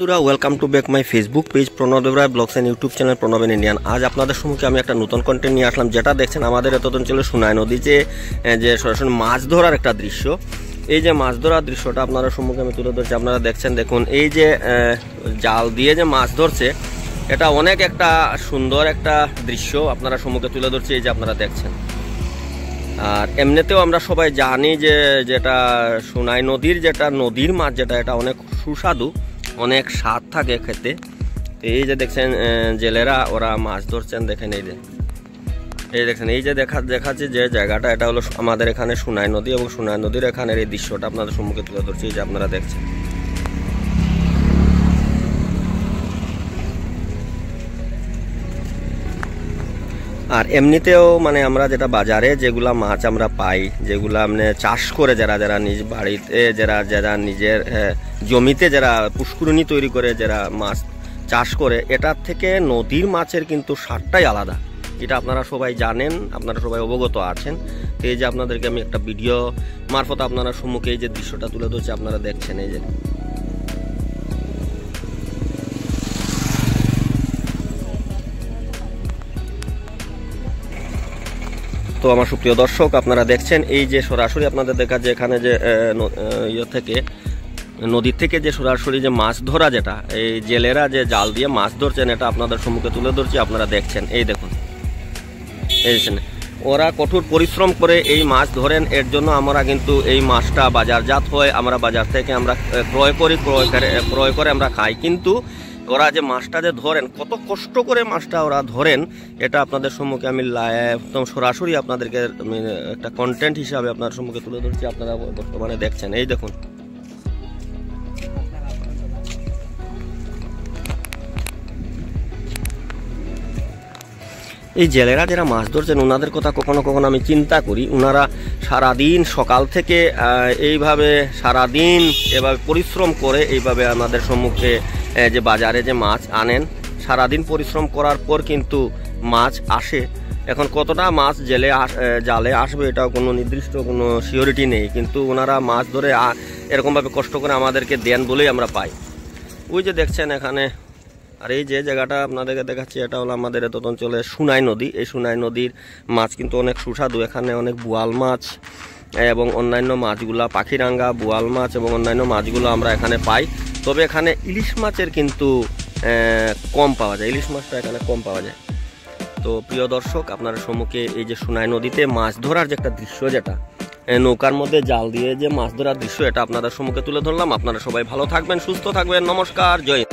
বন্ধুরা welcome to back my Facebook page Pranab Debroy blogs and YouTube channel Pranab Indian. আজ আপনাদের সম্মুখে আমি একটা নতুন কন্টেন্ট নিয়ে আসলাম, যেটা দেখছেন আমাদের এত অঞ্চলে সুনাই নদী যে সরাসরি মাছ ধরার একটা দৃশ্য। এই যে মাছ ধরার দৃশ্যটা আপনাদের সম্মুখে আমি তুলে ধরছি। আপনারা দেখছেন, দেখুন এই যে জাল দিয়ে যে মাছ ধরছে, এটা অনেক একটা সুন্দর একটা দৃশ্য আপনারা সম্মুখে তুলে ধরছি। এই যে আপনারা দেখছেন, আর এমনিতেও আমরা সবাই জানি যে যেটা সুনাই নদীর যেটা নদীর মাছ যেটা এটা অনেক সুস্বাদু, অনেক স্বাদ থাকে খেতে। এই যে দেখছেন জেলেরা ওরা মাছ ধরছেন, দেখেন এই দেখছেন এই যে দেখাচ্ছে যে জায়গাটা, এটা হলো আমাদের এখানে সুনাই নদী, এবং সুনাই নদীর এখানের এই দৃশ্যটা আপনাদের সম্মুখে তুলে ধরছি। এই যে আপনারা দেখছেন, আর এমনিতেও মানে আমরা যেটা বাজারে যেগুলা মাছ আমরা পাই, যেগুলা মানে চাষ করে যারা নিজ বাড়িতে যারা নিজের জমিতে যারা পুষ্করিণী তৈরি করে যারা মাছ চাষ করে, এটার থেকে নদীর মাছের কিন্তু স্বাদটাই আলাদা। এটা আপনারা সবাই জানেন, আপনারা সবাই অবগত আছেন। তো এই যে আপনাদেরকে আমি একটা ভিডিও মারফত আপনারা সম্মুখে এই যে দৃশ্যটা তুলে ধরছি, আপনারা দেখছেন এই যে। তো আমার সুপ্রিয় দর্শক, আপনারা দেখছেন এই যে সরাসরি আপনাদের দেখা যে এখানে যে নদী থেকে যে সরাসরি যে মাছ ধরা, যেটা এই জেলেরা যে জাল দিয়ে মাছ ধরছেন, এটা আপনাদের সম্মুখে তুলে ধরছি। আপনারা দেখছেন এই দেখুন, এই ওরা কঠোর পরিশ্রম করে এই মাছ ধরেন। এর জন্য আমরা কিন্তু এই মাছটা বাজারজাত হয়, আমরা বাজার থেকে আমরা ক্রয় করে আমরা খাই। কিন্তু ওরা যে মাছটা যে ধরেন, কত কষ্ট করে মাছটা ওরা ধরেন, এটা আপনাদের সম্মুখে আমি একদম সরাসরি আপনাদেরকে একটা কন্টেন্ট হিসাবে আপনার সম্মুখে তুলে ধরছি। আপনারা বর্তমানে দেখছেন এই দেখুন। এই জেলেরা যারা মাছ ধরছেন, ওনাদের কথা কখনো কখনো আমি চিন্তা করি। ওনারা সারাদিন সকাল থেকে এইভাবে সারাদিন এভাবে পরিশ্রম করে এইভাবে আমাদের সম্মুখে যে বাজারে যে মাছ আনেন, সারাদিন পরিশ্রম করার পর কিন্তু মাছ আসে। এখন কতটা মাছ জালে আসবে এটাও কোনো নির্দিষ্ট কোনো সিওরিটি নেই, কিন্তু ওনারা মাছ ধরে এরকমভাবে কষ্ট করে আমাদেরকে দেন বলেই আমরা পাই। ওই যে দেখছেন এখানে, আর এই যে জায়গাটা আপনাদেরকে দেখাচ্ছি, এটা হলো আমাদের এত অঞ্চলে সুনাই নদী। এই সুনাই নদীর মাছ কিন্তু অনেক সুস্বাদু। এখানে অনেক বোয়াল মাছ এবং অন্যান্য মাছগুলা, পাখিরাঙ্গা, বোয়াল মাছ এবং অন্যান্য মাছগুলো আমরা এখানে পাই। তবে এখানে ইলিশ মাছের কিন্তু কম পাওয়া যায়, ইলিশ মাছটা এখানে কম পাওয়া যায়। তো প্রিয় দর্শক, আপনার সম্মুখে এই যে সুনাই নদীতে মাছ ধরার যে একটা দৃশ্য, যেটা নৌকার মধ্যে জাল দিয়ে যে মাছ ধরার দৃশ্য, এটা আপনাদের সম্মুখে তুলে ধরলাম। আপনারা সবাই ভালো থাকবেন, সুস্থ থাকবেন। নমস্কার, জয়।